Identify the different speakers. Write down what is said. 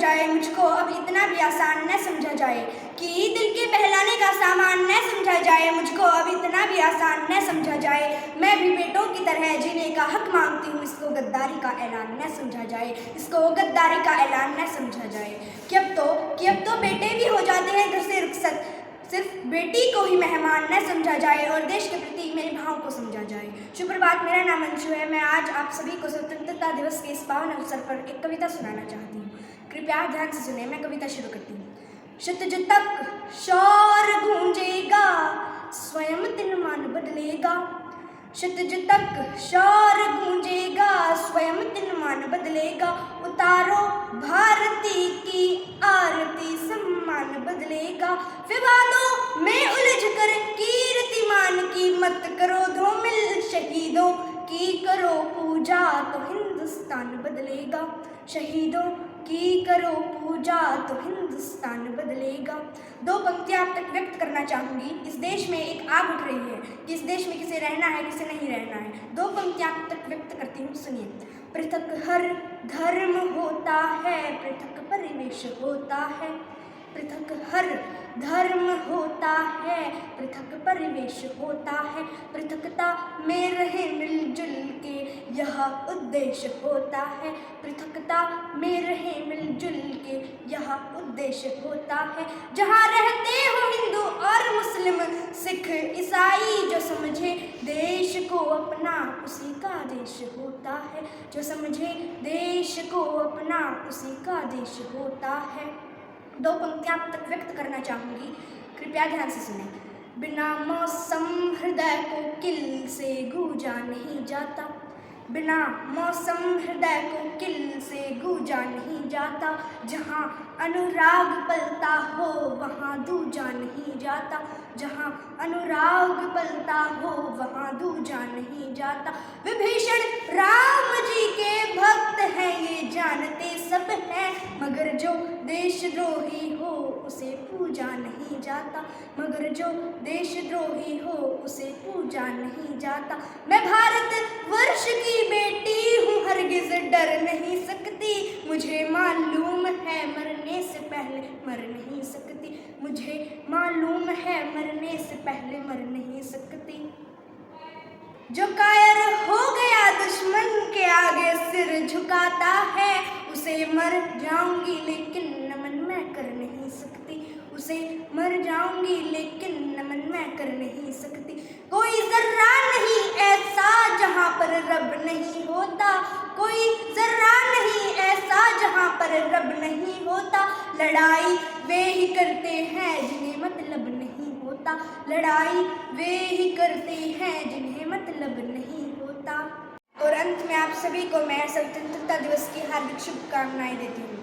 Speaker 1: जाए, मुझको अब इतना भी आसान न समझा जाए कि दिल के बहलाने का सामान न समझा जाए, मुझको अब इतना भी आसान न समझा जाए। मैं भी बेटों की तरह जीने का हक मांगती हूँ, इसको गद्दारी का ऐलान न समझा जाए, इसको गद्दारी का ऐलान न समझा जाए। कि अब तो बेटे भी हो जाते हैं घर से रुखसत, सिर्फ बेटी को ही मेहमान न समझा जाए और देश के प्रति मेरे भाव को समझा जाए। सुप्रभात, मेरा नाम अंशु है। मैं आज आप सभी को स्वतंत्रता दिवस के इस पावन अवसर पर एक कविता सुनाना चाहती हूँ। कृपया ध्यान से सुने, मैं कविता शुरू करती हूँ। शतज तक शौर गूंजेगा, स्वयं दिन मान बदलेगा। शतज तक शौर गूंजेगा, स्वयं दिन मान बदलेगा। उतारो भारती की आरती, सम्मान बदलेगा। विवादों में उलझकर कीर्तिमान की मत करो धूमिल, शहीदों की करो पूजा तो हिंदुस्तान बदलेगा। शहीदों की करो पूजा तो हिंदुस्तान बदलेगा। दो पंक्तियां आप तक व्यक्त करना चाहूँगी। इस देश में एक आग उठ रही है कि इस देश में किसे रहना है किसे नहीं रहना है। दो पंक्तियां आप तक व्यक्त करती हूँ, सुनिए। पृथक हर धर्म होता है, पृथक परिवेश होता है। पृथक हर धर्म होता है, पृथक परिवेश होता है। पृथकता में रहे मिलजुल के यह उद्देश्य होता है। पृथकता में रहे मिलजुल के यह उद्देश्य होता है। जहाँ रहते हो हिंदू और मुस्लिम, सिख ईसाई, जो समझे देश को अपना उसी का देश होता है। जो समझे देश को अपना उसी का देश होता है। दो पंक्तियां आप तक व्यक्त करना चाहूँगी, कृपया ध्यान से सुने। बिना मौसम हृदय को किल से गूंजा नहीं जाता। बिना मौसम हृदय को किल से गूंजा नहीं जाता। जहाँ अनुराग पलता हो वहाँ दूजा नहीं जाता। जहाँ अनुराग पलता हो वहाँ दूजा नहीं जाता। विभीषण राम जी के भक्त हैं, ये जानते सब हैं, मगर जो देशद्रोही हो उसे पूजा नहीं जाता। मगर जो देशद्रोही हो उसे पूजा नहीं जाता। मैं भारत वर्ष की बेटी हूँ, हरगिज डर नहीं सकती। मुझे मालूम है मरने से पहले मर नहीं सकती। मुझे मालूम है मरने से पहले मर नहीं सकती। जो कायर हो गया दुश्मन के आगे सिर झुकाता है, उसे मर जाऊंगी लेकिन नमन मैं कर नहीं सकती। उसे मर जाऊंगी लेकिन नमन मैं कर नहीं सकती। कोई जर्रा नहीं ऐसा जहाँ पर रब नहीं होता। कोई जर्रा नहीं ऐसा जहाँ पर रब नहीं होता। लड़ाई वे ही करते हैं जिन्हें मतलब नहीं होता। लड़ाई वे ही करते हैं जिन्हें मतलब नहीं होता। और अंत में आप सभी को मैं स्वतंत्रता दिवस की हार्दिक शुभकामनाएं देती हूँ।